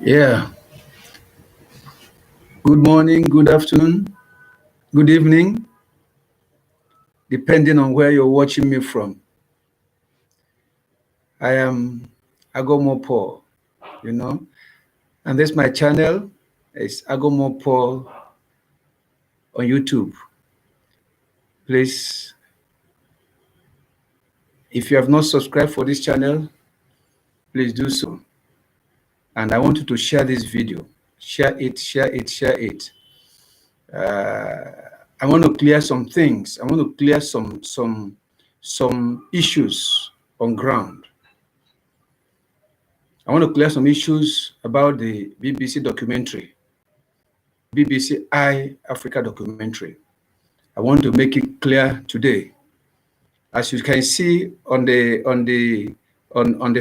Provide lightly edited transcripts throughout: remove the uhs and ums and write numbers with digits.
Yeah. Good morning, good afternoon, good evening, depending on where you're watching me from. I am Agomo Paul, and this my channel is Agomo Paul on YouTube. Please, if you have not subscribed for this channel, please do so. And I want you to share this video. Share it, share it, share it. I want to clear some things. I want to clear some issues on ground. I want to clear some issues about the BBC documentary, BBC Africa documentary. I want to make it clear today. As you can see on the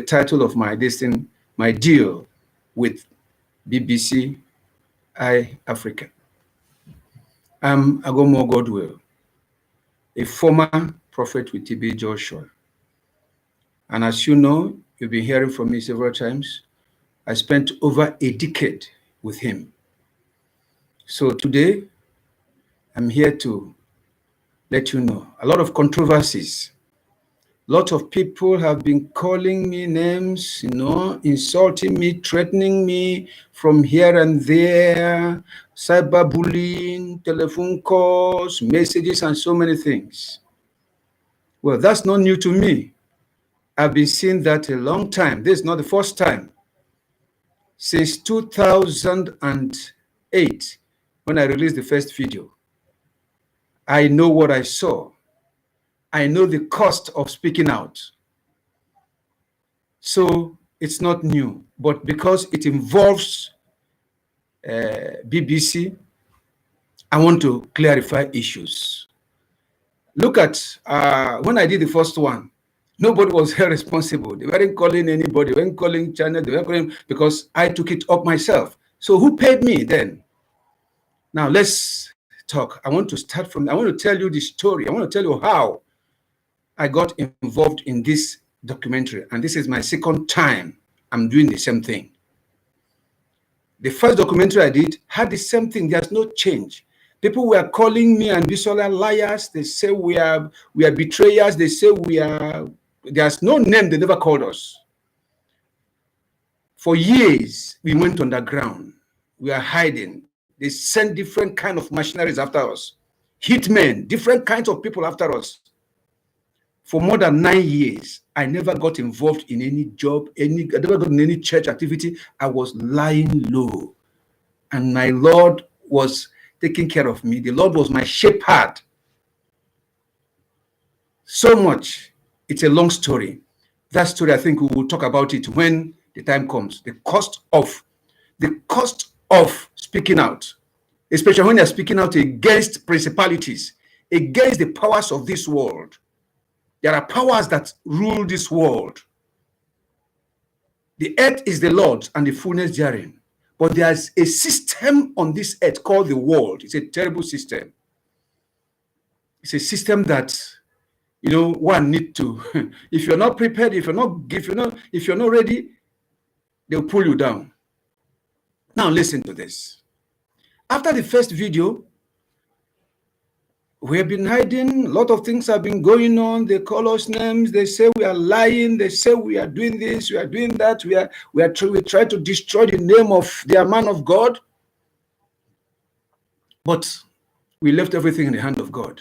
title of my my deal with BBC Africa. I'm Agomo Godwill, a former prophet with TB Joshua. And as you know, you've been hearing from me several times, I spent over a decade with him. So today, I'm here to let you know a lot of controversies. A lot of people have been calling me names, insulting me, threatening me from here and there, cyberbullying, telephone calls, messages, and so many things. Well, that's not new to me. I've been seeing that a long time. This is not the first time. Since 2008, when I released the first video, I know what I saw. I know the cost of speaking out. So it's not new, but because it involves BBC, I want to clarify issues. Look at when I did the first one, nobody was held responsible. They weren't calling anybody, they weren't calling channel, they weren't calling because I took it up myself. So who paid me then? Now let's talk. I want to tell you the story. I want to tell you how I got involved in this documentary. And this is my second time I'm doing the same thing. The first documentary I did had the same thing. There's no change. People were calling me and Bisola liars. They say we are betrayers. They say there's no name. They never called us. For years, we went underground. We are hiding. They sent different kind of machineries after us. Hitmen, different kinds of people after us. For more than 9 years, I never got involved in any job, I never got in any church activity. I was lying low. And my Lord was taking care of me. The Lord was my shepherd. So much. It's a long story. That story, I think we will talk about it when the time comes. The cost of speaking out, especially when you're speaking out against principalities, against the powers of this world. There are powers that rule this world. The earth is the Lord's and the fullness therein. But there's a system on this earth called the world. It's a terrible system. It's a system that, one need to. If you're not prepared, if you're not ready, they'll pull you down. Now listen to this. After the first video, we have been hiding. A lot of things have been going on. They call us names. They say we are lying. They say we are doing this. We are doing that. We try to destroy the name of their man of God. But we left everything in the hand of God.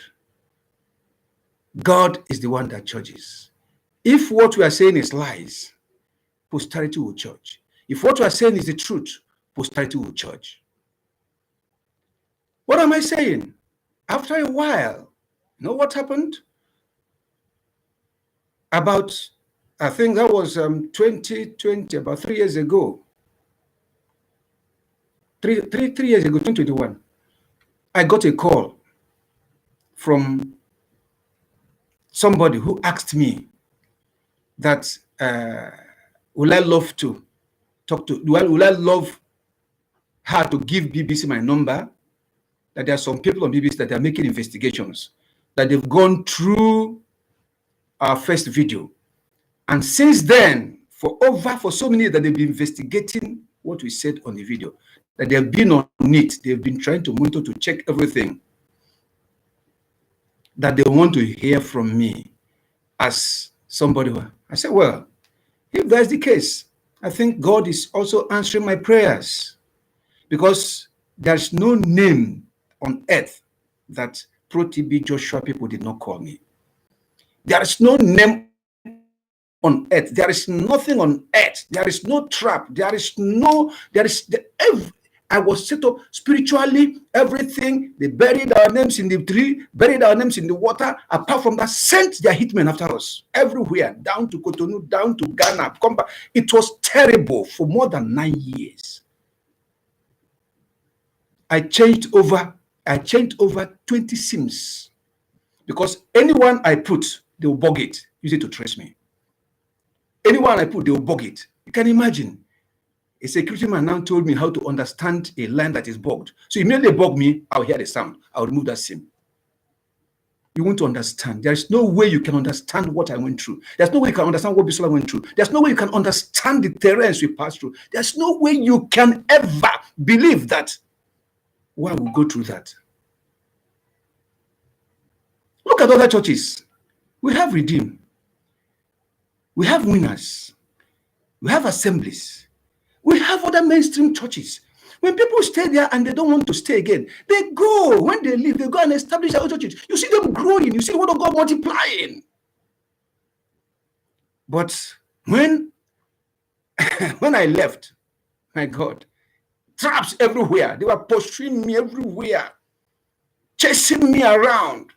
God is the one that judges. If what we are saying is lies, posterity will judge. If what we are saying is the truth, posterity will judge. What am I saying? After a while, you know what happened? About, I think that was 2020, about 3 years ago. 3 years ago, 2021. I got a call from somebody who asked me that will I love to talk to, will I love her to give BBC my number? That there are some people on BBC that are making investigations, that they've gone through our first video. And since then, for so many years that they've been investigating what we said on the video, that they've been on it, they've been trying to monitor to check everything, that they want to hear from me as somebody. I said, well, if that's the case, I think God is also answering my prayers, because there's no name on earth that Pro-TB Joshua people did not call me. There is no name on earth. There is nothing on earth. There is no trap. I was set up spiritually, everything. They buried our names in the tree, buried our names in the water. Apart from that, sent their hitmen after us everywhere, down to Cotonou, down to Ghana. Come back. It was terrible for more than 9 years. I changed over 20 SIMs, because anyone I put, they will bug it, use it to trace me. Anyone I put, they will bug it. You can imagine. A security man now told me how to understand a line that is bugged. So immediately they bug me, I'll hear the sound. I'll remove that SIM. You want to understand. There is no way you can understand what I went through. There's no way you can understand what Bisola went through. There's no way you can understand the terrains we passed through. There's no way you can ever believe that. Why would go through that? Look at other churches. We have Redeem. We have Winners. We have Assemblies. We have other mainstream churches. When people stay there and they don't want to stay again, they go. When they leave, they go and establish their own churches. You see them growing. You see the word of God multiplying. But when I left, my God, traps everywhere. They were pursuing me everywhere, chasing me around.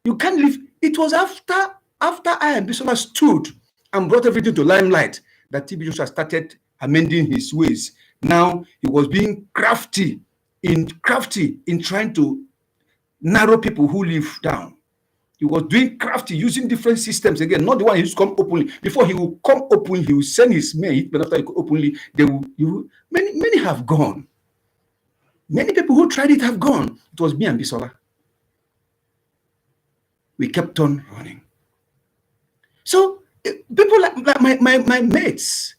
You can't live. It was after I and Bisola stood and brought everything to limelight that TB Joshua started amending his ways. Now he was being crafty in trying to narrow people who live down. He was doing crafty, using different systems again, not the one he used to come openly. Before he will come openly, he will send his men, but after he openly, many have gone. Many people who tried it have gone. It was me and Bisola. We kept on running. So people like my mates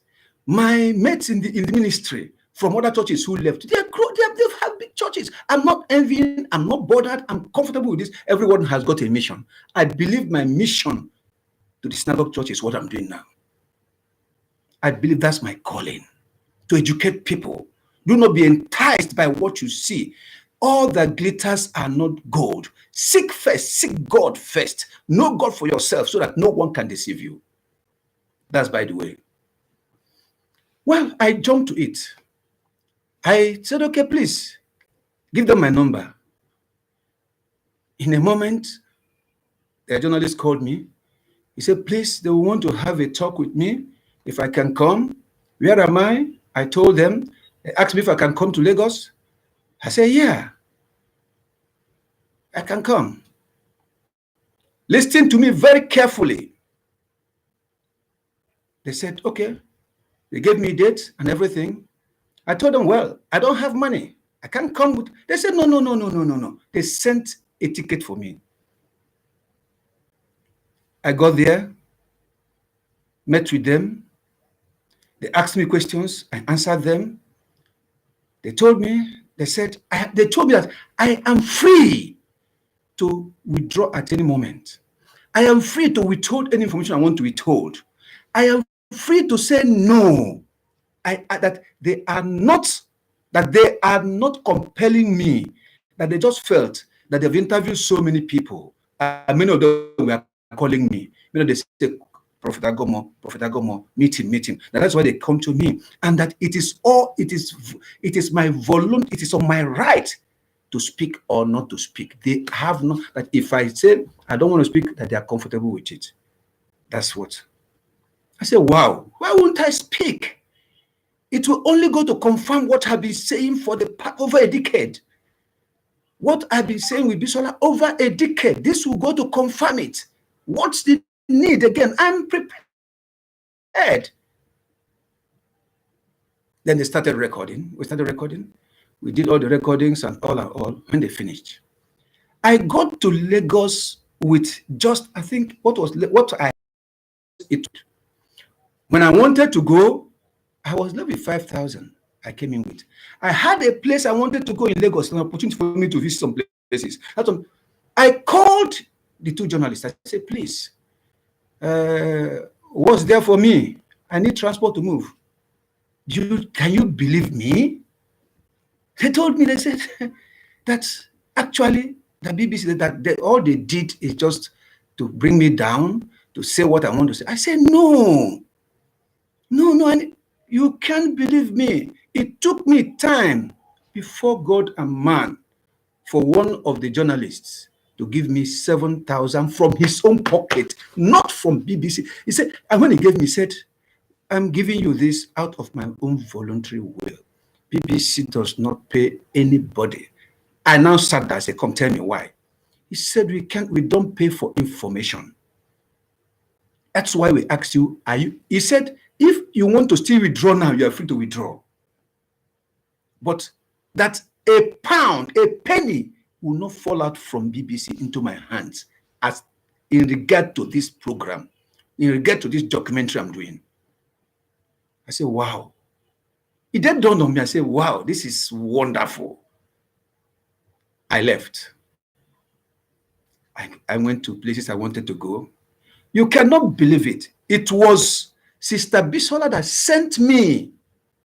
in the ministry from other churches who left, they've had big churches. I'm not envying, I'm not bothered, I'm comfortable with this. Everyone has got a mission. I believe my mission to the synagogue church is what I'm doing now. I believe that's my calling, to educate people. Do not be enticed by what you see. All that glitters are not gold. Seek God first. Know God for yourself so that no one can deceive you. That's by the way. Well, I jumped to it. I said, okay, please, give them my number. In a moment, the journalist called me. He said, please, they want to have a talk with me. If I can come. Where am I? I told them. They asked me if I can come to Lagos. I said, yeah, I can come. Listen to me very carefully. They said, okay. They gave me a date and everything. I told them, well, I don't have money. I can't come with. They said, no. They sent a ticket for me. I got there, met with them. They asked me questions. I answered them. They told me that I am free to withdraw at any moment. I am free to withhold any information I want to withhold. I am free to say no. That they are not compelling me, that they just felt that they've interviewed so many people. Many of them were calling me. Many of them say, Prophet Agomo, meet him. That's why they come to me. And that it is my voluntary, it is on my right to speak or not to speak. They have not, that if I say I don't want to speak, that they are comfortable with it. That's what. I said, wow, why won't I speak? It will only go to confirm what I've been saying for over a decade. What I've been saying with Bisola over a decade. This will go to confirm it. What's the need again? I'm prepared. Then they started recording. We started recording. We did all the recordings and all. When they finished, I got to Lagos with just, I think, when I wanted to go, I was left with 5,000. I came in with. I had a place I wanted to go in Lagos, an opportunity for me to visit some places. I called the two journalists. I said, please, what's there for me? I need transport to move. Can you believe me? They told me, they said, that's actually the BBC, that all they did is just to bring me down, to say what I want to say. I said, no, and you can't believe me. It took me time before God and man for one of the journalists to give me 7,000 from his own pocket, not from BBC. He said, and when he gave me, he said, I'm giving you this out of my own voluntary will. BBC does not pay anybody. I now sat there. I said, come tell me why. He said, we don't pay for information. That's why we asked you, he said, if you want to still withdraw now, you are free to withdraw. But that a pound, a penny will not fall out from BBC into my hands as in regard to this program, in regard to this documentary I'm doing. I said, wow. It then dawned on me. I said, wow, this is wonderful. I left. I went to places I wanted to go. You cannot believe it. It was Sister Bisola that sent me